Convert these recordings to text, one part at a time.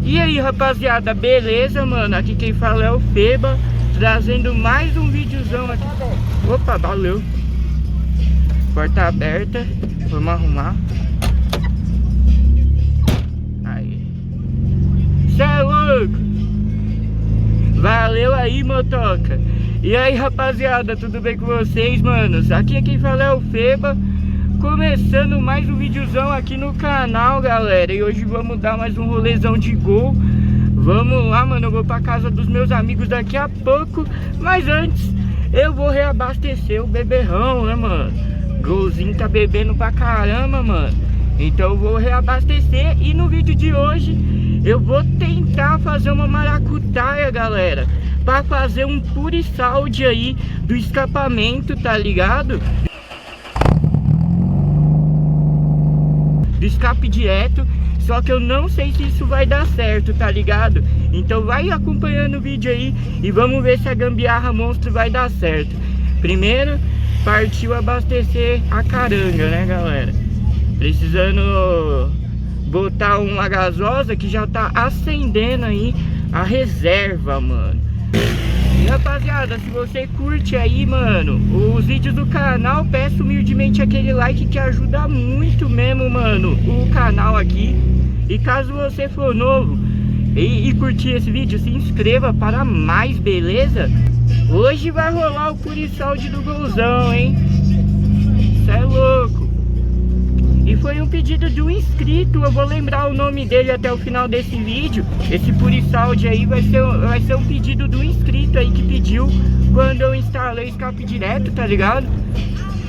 E aí, rapaziada, beleza, mano? Aqui quem fala é o Feba, trazendo mais um videozão aqui. Opa, valeu. Porta aberta, vamos arrumar. Aí. Cê é louco. Valeu aí, motoca. E aí, rapaziada, tudo bem com vocês, manos? Aqui quem fala é o Feba, começando mais um videozão aqui no canal, galera. E hoje vamos dar mais um rolezão de Gol. Vamos lá, mano, eu vou pra casa dos meus amigos daqui a pouco. Mas antes, eu vou reabastecer o beberrão, né, mano? Golzinho tá bebendo pra caramba, mano. Então eu vou reabastecer. E no vídeo de hoje, eu vou tentar fazer uma maracutaia, galera, pra fazer um purisalde aí do escapamento, tá ligado? Do escape direto, só que eu não sei se isso vai dar certo, tá ligado? Então vai acompanhando o vídeo aí e vamos ver se a gambiarra monstro vai dar certo. Primeiro, partiu abastecer a caranga, né, galera? Precisando botar uma gasosa que já tá acendendo aí a reserva, mano. E rapaziada, se você curte aí, mano, os vídeos do canal, peço humildemente aquele like que ajuda muito mesmo, mano, o canal aqui. E caso você for novo e curtir esse vídeo, se inscreva para mais, beleza? Hoje vai rolar o purisalde do Golzão, hein? Cê é louco. E foi um pedido de um inscrito, eu vou lembrar o nome dele até o final desse vídeo. Esse purisalde aí vai ser um pedido do inscrito aí que pediu quando eu instalei escape direto, tá ligado?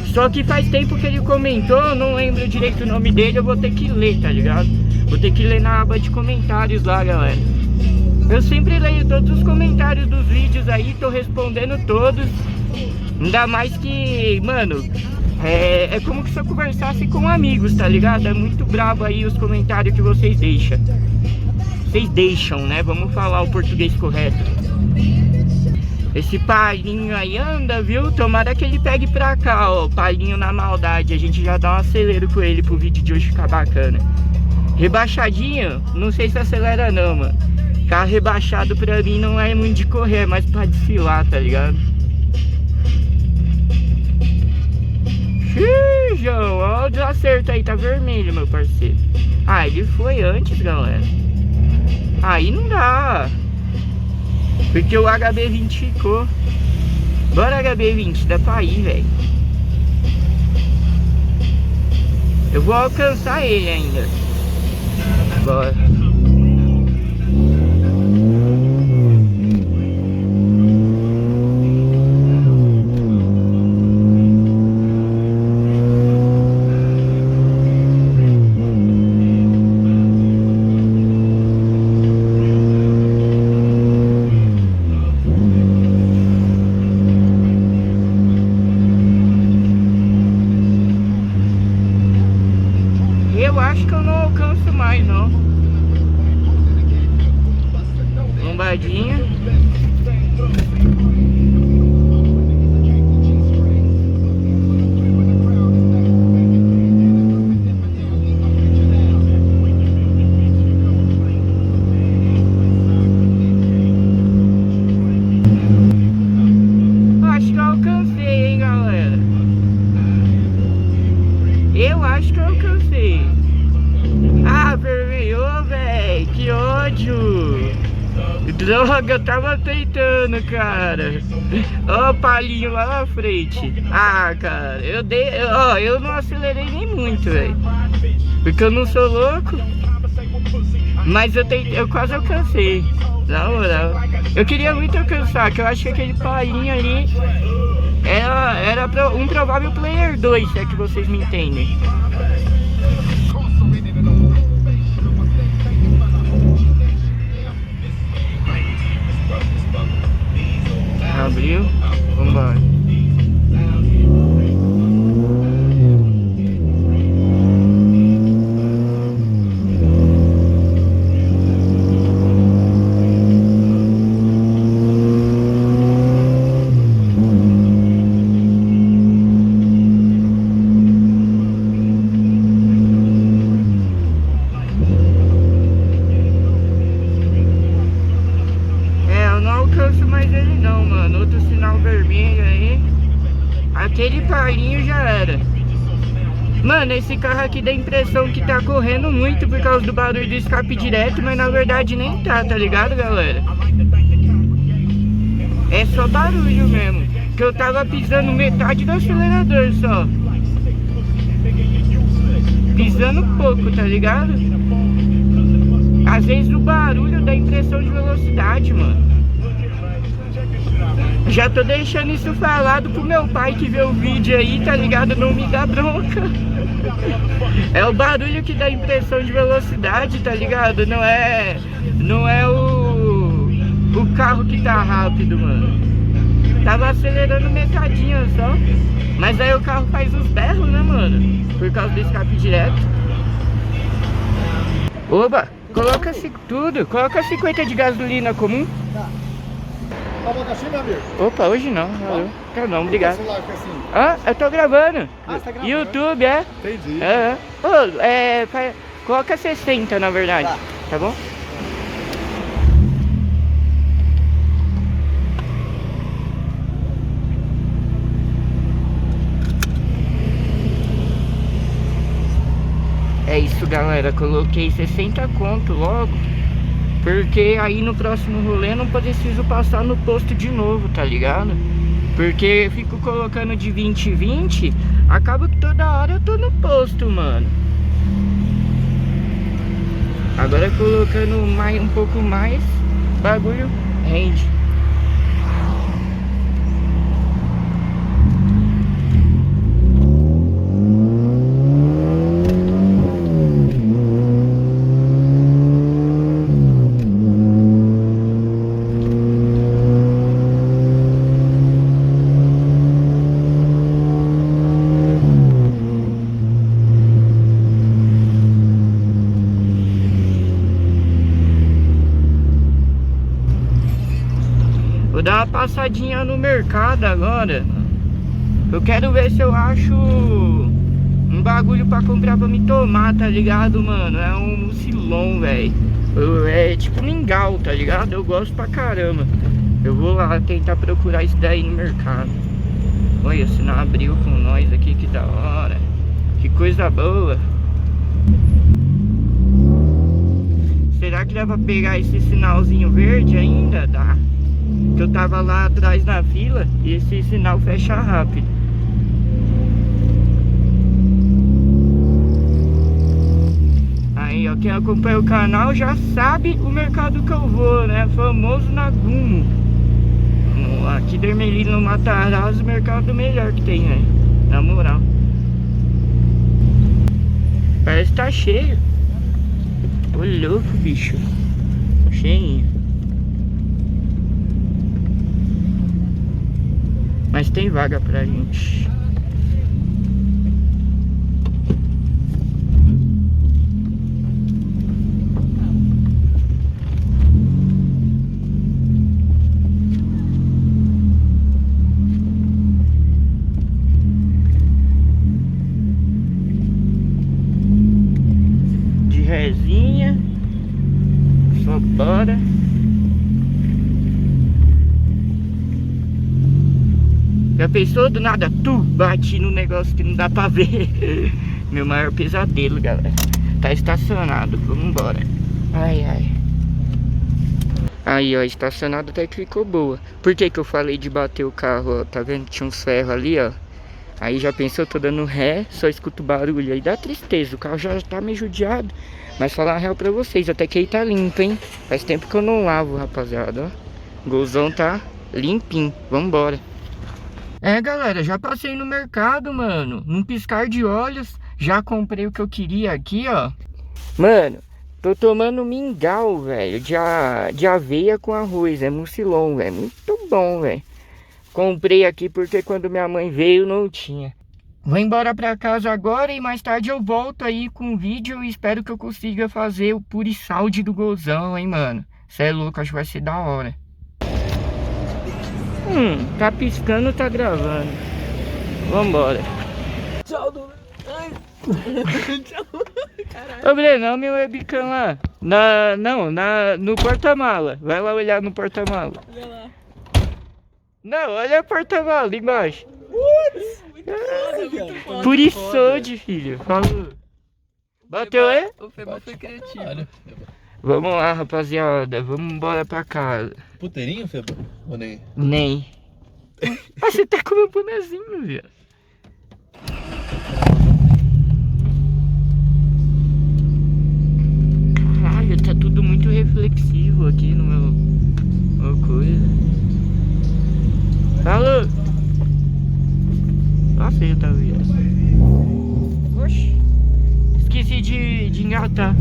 Só que faz tempo que ele comentou, eu não lembro direito o nome dele, eu vou ter que ler, tá ligado? Vou ter que ler na aba de comentários lá, galera. Eu sempre leio todos os comentários dos vídeos aí, tô respondendo todos. Ainda mais que, mano, é como se eu conversasse com amigos, tá ligado? É muito brabo aí os comentários que vocês deixam. Vocês deixam, né? Vamos falar o português correto. Esse palhinho aí anda, viu? Tomara que ele pegue pra cá, ó. Palhinho na maldade. A gente já dá um acelero com ele pro vídeo de hoje ficar bacana. Rebaixadinho, não sei se acelera não, mano. Carro rebaixado pra mim não é muito de correr, é mais pra desfilar, tá ligado? João, ó o desacerto aí, tá vermelho, meu parceiro. Ah, ele foi antes, galera. Aí não dá, porque o HB20 ficou. Bora HB20, dá pra ir, velho. Eu vou alcançar ele ainda. Bora. Eu acho que eu não alcanço mais, não. Lombadinha. Acho que eu alcancei, hein, galera. Eu acho que eu alcancei. Ah, vermelhou, velho. Que ódio. Droga, eu tava tentando, cara. Ó, o palhinho lá na frente. Ah, cara, eu não acelerei nem muito, velho. Porque eu não sou louco. Mas eu quase alcancei. Na moral. Eu queria muito alcançar, que eu acho que aquele palhinho ali era um provável player 2, se é que vocês me entendem. Abriu, vambora. aquele parinho já era. Mano, esse carro aqui dá a impressão que tá correndo muito por causa do barulho do escape direto, mas na verdade nem tá ligado, galera? É só barulho mesmo, que eu tava pisando metade do acelerador só. Pisando pouco, tá ligado? Às vezes o barulho dá impressão de velocidade, mano. Já tô deixando isso falado pro meu pai que vê o vídeo aí, tá ligado? Não me dá bronca. É o barulho que dá impressão de velocidade, tá ligado? Não é o carro que tá rápido, mano. Tava acelerando metadinha só. Mas aí o carro faz os berros, né, mano? Por causa do escape direto. Oba, coloca tudo. Coloca 50 de gasolina comum. Tá. Tá bom, assim, meu amigo? Opa, hoje não, valeu. Tá não, obrigado. Celular, assim. Ah, eu tô gravando. Ah, você tá gravando? YouTube, é? Entendi. Coloca 60 na verdade. Tá bom? É isso, galera, coloquei 60 conto logo, porque aí no próximo rolê eu não preciso passar no posto de novo, tá ligado? Porque eu fico colocando de 20 em 20, acaba que toda hora eu tô no posto, mano. Agora colocando um pouco mais, bagulho rende. Vou dar uma passadinha no mercado agora. Eu quero ver se eu acho um bagulho pra comprar pra me tomar, tá ligado, mano? É um mucilon, velho. É tipo mingau, tá ligado? Eu gosto pra caramba. Eu vou lá tentar procurar isso daí no mercado. Olha, se não abriu com nós aqui, que da hora. Que coisa boa. Será que dá pra pegar esse sinalzinho verde ainda? Dá. Que eu tava lá atrás na fila e esse sinal fecha rápido. Aí, ó, quem acompanha o canal já sabe o mercado que eu vou, né? Famoso Nagumo. Aqui de Ermelino, no Matarazzo, o mercado melhor que tem, né? Na moral. Parece que tá cheio. Ô louco, bicho. Cheinho. Mas tem vaga pra gente. De resinha. Só bora. Já pensou do nada? Tu bati no negócio que não dá pra ver. Meu maior pesadelo, galera. Tá estacionado, vamos embora. Ai, ai. Aí, ó, estacionado até que ficou boa. Por que que eu falei de bater o carro, ó? Tá vendo? Tinha uns ferros ali, ó. Aí já pensou, tô dando ré, só escuto barulho. Aí dá tristeza, o carro já tá meio judiado. Mas falar a real pra vocês, até que aí tá limpo, hein? Faz tempo que eu não lavo, rapaziada, ó. Golzão tá limpinho, vambora. É, galera, já passei no mercado, mano. Num piscar de olhos, já comprei o que eu queria aqui, ó. Mano, tô tomando mingau, velho, de aveia com arroz. É mucilon, velho. Muito bom, velho. Comprei aqui porque quando minha mãe veio não tinha. Vou embora pra casa agora e mais tarde eu volto aí com o vídeo. E espero que eu consiga fazer o puriçalde do Golzão, hein, mano. Cê é louco, acho que vai ser da hora. Tá piscando, tá gravando. Vambora. Tchau, tchau. Ô, Breno, meu webcam lá. No porta-mala. Vai lá olhar no porta-mala. Olha lá. Não, olha o porta-mala embaixo. Putz, Purissode, filho. Falou. Bateu aí? O Feba foi criativo. Olha. Vamos lá, rapaziada. Vamos embora pra casa. Puteirinho, Feba? Ou nem? Nem. Ah, você tá com meu bonezinho, viu? Caralho, tá tudo muito reflexivo aqui no meu coisa. Falou! Nossa, eu tava vendo. Oxi. Esqueci de engatar.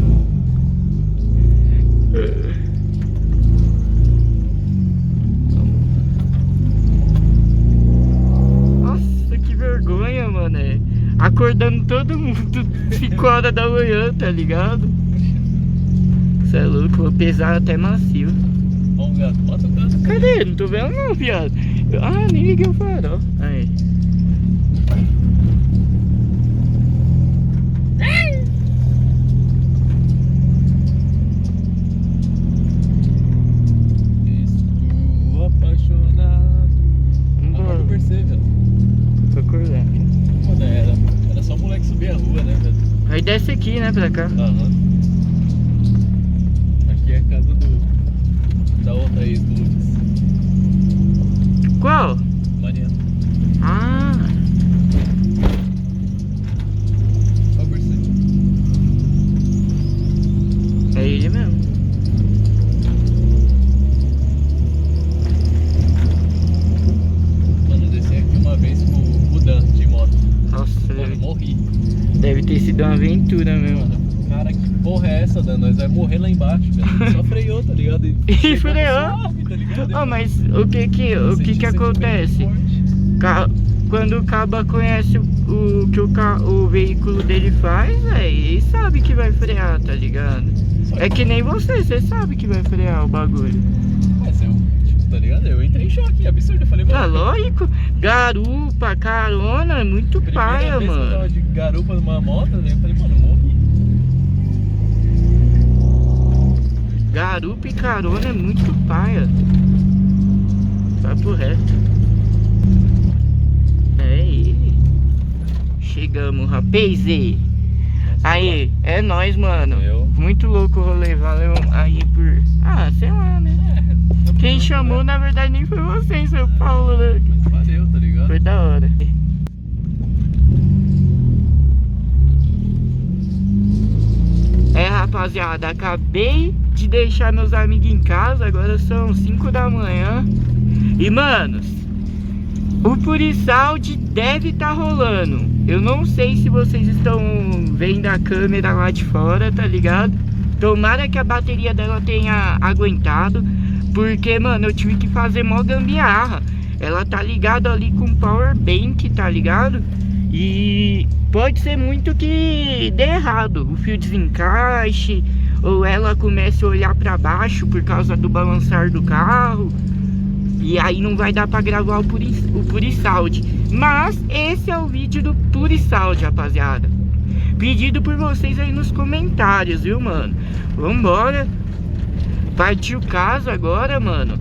Nossa, que vergonha, mano. Acordando todo mundo 5 horas da manhã, tá ligado? Você é louco, vou pesar até macio. Ó, gato, bota o gato. Cadê? Não tô vendo não, viado. Ah, nem liguei o farol. Aí. Estou apaixonado. Agora eu percebo, velho. Tô acordando. Mano, era só o moleque subir a rua, né, velho? Aí desce aqui, né, pra cá. Aham. Aqui é a casa da outra ex do Lucas. Qual? Mariana. Ah, Só por isso. é ele mesmo. Mano, eu desci aqui uma vez com o Dan de moto. Nossa, Mano, eu morri. deve ter sido uma aventura mesmo. Mano, cara, que porra é essa, Dan? Nós vai morrer lá embaixo, velho. Só freou, tá ligado? E chegando freou? suave, tá ligado? Ah, mas o que que Senti acontece? sentimento forte. Quando o caba conhece o que o veículo dele faz, ele sabe que vai frear, tá ligado? Só É que nem você sabe que vai frear o bagulho. Mas eu, tipo, tá ligado? Eu entrei em choque, absurdo. Eu falei, Ah, mano, lógico, garupa, carona, é muito primeira paia, vez que eu mano. tava de garupa numa moto, né? Eu falei, mano, eu morri. Garupa e carona é muito paia. Papo reto. É ele. Chegamos, rapaz. Aí, é nóis, mano. Eu? Muito louco o rolê, valeu aí por... Ah, sei lá, né? Quem chamou, na verdade, nem foi você em São Paulo, né? Mas valeu, tá ligado? Foi da hora. É, rapaziada, acabei de deixar meus amigos em casa, agora são 5 da manhã. E, manos, o Purisound deve estar rolando. Eu não sei se vocês estão vendo a câmera lá de fora, tá ligado? Tomara que a bateria dela tenha aguentado, porque, mano, eu tive que fazer mó gambiarra. Ela tá ligada ali com power bank, tá ligado? E pode ser muito que dê errado, o fio desencaixe, ou ela comece a olhar pra baixo por causa do balançar do carro. E aí não vai dar pra gravar o Purisound. Mas esse é o vídeo do Purisound, rapaziada. Pedido por vocês aí nos comentários, viu, mano? Vambora. Partiu o caso agora, mano.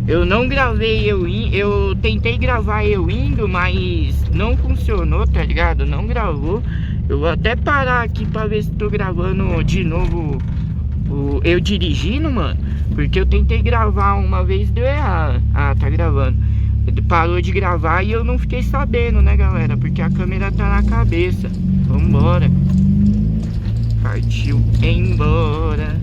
Eu não gravei eu tentei gravar eu indo, mas não funcionou, tá ligado? Não gravou. Eu vou até parar aqui pra ver se tô gravando de novo eu dirigindo, mano. Porque eu tentei gravar uma vez e deu errado. Ah, tá gravando. Ele parou de gravar e eu não fiquei sabendo, né, galera? Porque a câmera tá na cabeça. Vambora. Partiu embora.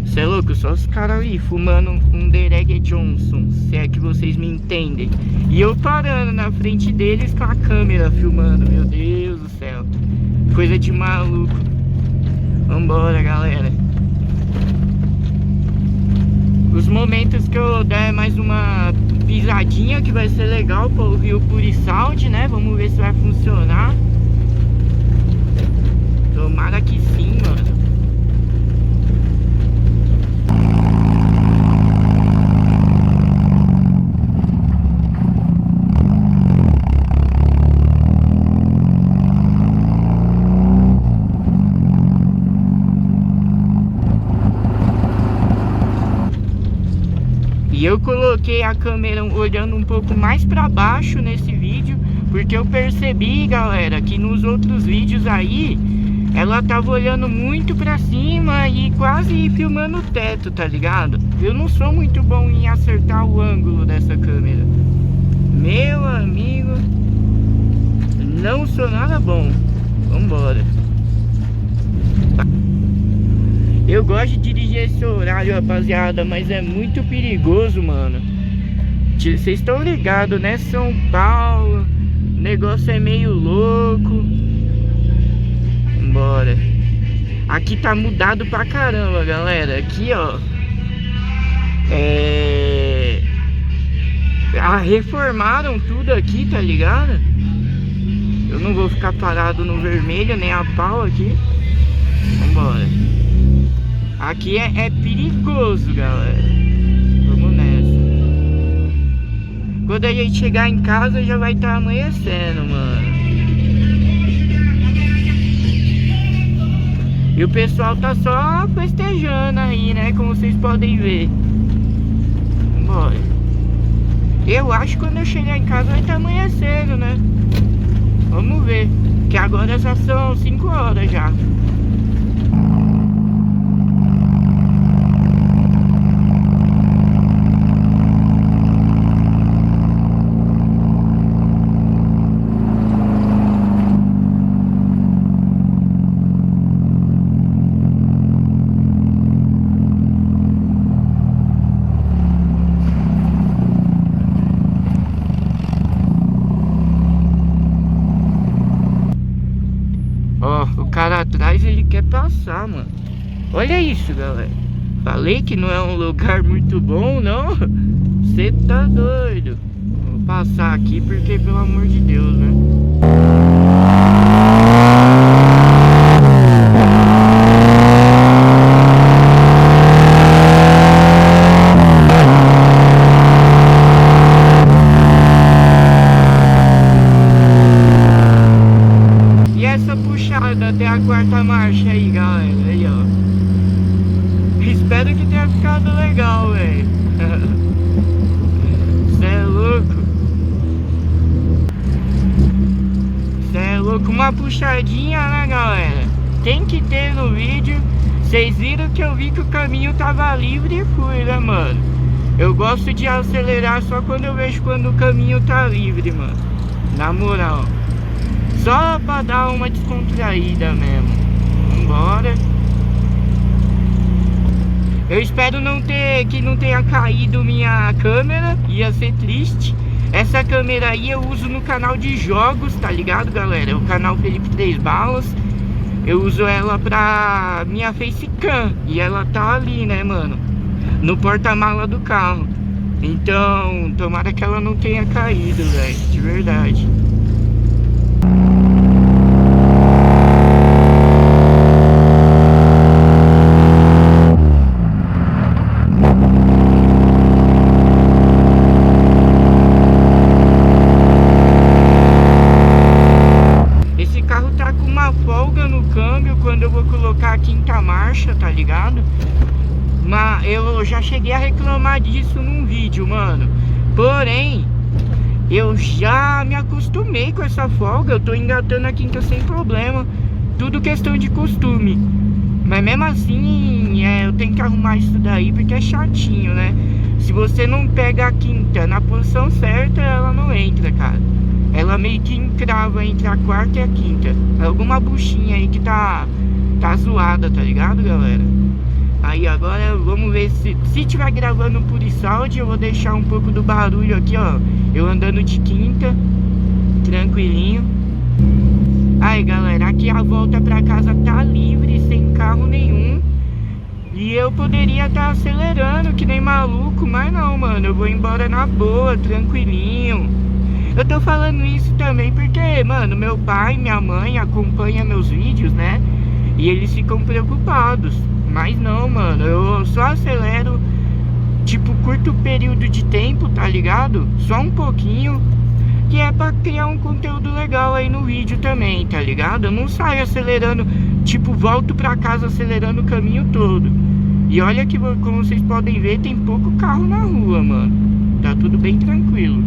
Cê é louco, só os caras ali fumando um Derek Johnson, se é que vocês me entendem. E eu parando na frente deles com a câmera filmando, meu Deus do céu. Coisa de maluco. Vambora, galera. Os momentos que eu der mais uma pisadinha, que vai ser legal pra ouvir o Purisound, né? Vamos ver se vai funcionar. Tomara que sim, mano. E eu coloquei a câmera olhando um pouco mais para baixo nesse vídeo, Porque eu percebi, galera, que nos outros vídeos aí ela tava olhando muito pra cima e quase filmando o teto, tá ligado? Eu não sou muito bom em acertar o ângulo dessa câmera. Meu amigo, não sou nada bom. Vambora. Eu gosto de dirigir esse horário, rapaziada, mas é muito perigoso, mano. Vocês estão ligados, né? São Paulo, o negócio é meio louco. Bora. Aqui tá mudado pra caramba, galera. Aqui, ó, reformaram tudo aqui, tá ligado? Eu não vou ficar parado no vermelho, nem a pau aqui. Vambora. Aqui é perigoso, galera. Vamos nessa. Quando a gente chegar em casa já vai estar amanhecendo, mano. E o pessoal tá só festejando aí, né? Como vocês podem ver. Vambora. Eu acho que quando eu chegar em casa vai estar amanhecendo, né? Vamos ver. Que agora já são 5 horas já. O cara atrás, ele quer passar, mano. Olha isso, galera. Falei que não é um lugar muito bom, não. Você tá doido. Vou passar aqui porque, pelo amor de Deus, né? Até a quarta marcha aí, galera. Aí, ó. Espero que tenha ficado legal, velho. Cê é louco. Cê é louco. Uma puxadinha, né, galera? Tem que ter no vídeo. Vocês viram que eu vi que o caminho tava livre e fui, né, mano? Eu gosto de acelerar só quando eu vejo quando o caminho tá livre, mano. Na moral. Só pra dar uma descontraída mesmo. Vambora. Eu espero que não tenha caído minha câmera. Ia ser triste. Essa câmera aí eu uso no canal de jogos, tá ligado, galera? O canal Felipe 3 Balas. Eu uso ela pra minha facecam. E ela tá ali, né, mano? No porta-mala do carro. Então, tomara que ela não tenha caído, velho. De verdade. Quando eu vou colocar a quinta marcha, tá ligado? Mas eu já cheguei a reclamar disso num vídeo, mano. Porém, eu já me acostumei com essa folga. Eu tô engatando a quinta sem problema. Tudo questão de costume. Mas mesmo assim, eu tenho que arrumar isso daí porque é chatinho, né? Se você não pega a quinta na posição certa, ela não entra, cara. Ela meio que encrava entre a quarta e a quinta. Alguma buchinha aí que tá zoada, tá ligado, galera? Aí agora vamos ver se tiver gravando por Isaud, eu vou deixar um pouco do barulho aqui, ó. Eu andando de quinta, tranquilinho. Aí, galera, aqui a volta pra casa tá livre, sem carro nenhum. E eu poderia estar acelerando que nem maluco, mas não, mano. Eu vou embora na boa, tranquilinho. Eu tô falando isso também porque, mano, meu pai e minha mãe acompanham meus vídeos, né? E eles ficam preocupados. Mas não, mano, eu só acelero, tipo, curto período de tempo, tá ligado? Só um pouquinho, que é pra criar um conteúdo legal aí no vídeo também, tá ligado? Eu não saio acelerando, tipo, volto pra casa acelerando o caminho todo. E olha que, como vocês podem ver, tem pouco carro na rua, mano. Tá tudo bem tranquilo.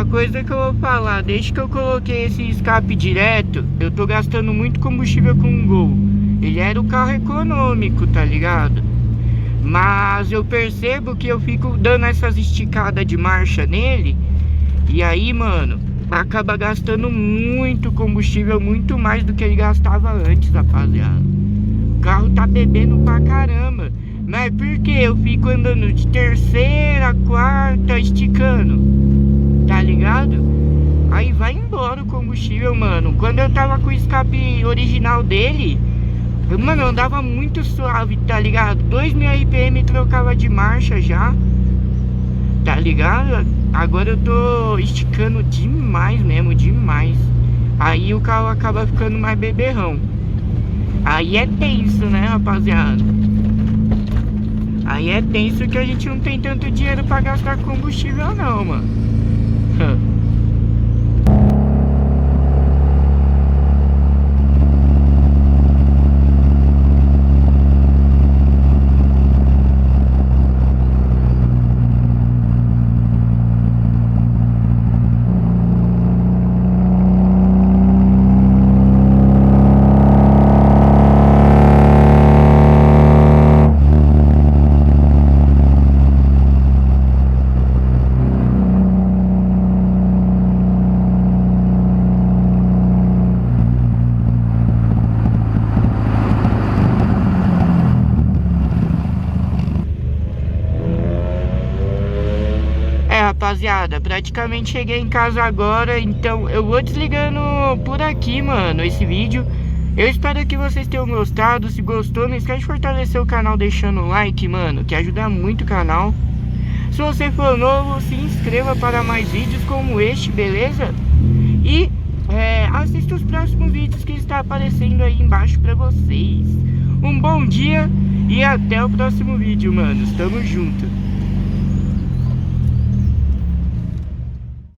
coisa que eu vou falar, desde que eu coloquei esse escape direto, eu tô gastando muito combustível com o Gol. Ele era um carro econômico, tá ligado? Mas eu percebo que eu fico dando essas esticadas de marcha nele. E aí, mano, acaba gastando muito combustível, muito mais do que ele gastava antes, rapaziada. O carro tá bebendo pra caramba. Mas por que eu fico andando de terceira, quarta, esticando? Tá ligado? Aí vai embora o combustível, mano. Quando eu tava com o escape original dele, mano, eu andava muito suave, tá ligado? 2000 RPM trocava de marcha já, tá ligado? Agora eu tô esticando demais mesmo, demais. Aí o carro acaba ficando mais beberrão. Aí é tenso, né, rapaziada? Aí é tenso que a gente não tem tanto dinheiro pra gastar combustível não, mano. Rapaziada, praticamente cheguei em casa agora, então eu vou desligando por aqui, mano, esse vídeo. Eu espero que vocês tenham gostado. Se gostou, não esquece de fortalecer o canal deixando o like, mano, que ajuda muito o canal. Se você for novo, se inscreva para mais vídeos como este, beleza? E assista os próximos vídeos que está aparecendo aí embaixo pra vocês. Um bom dia e até o próximo vídeo, manos. Tamo junto.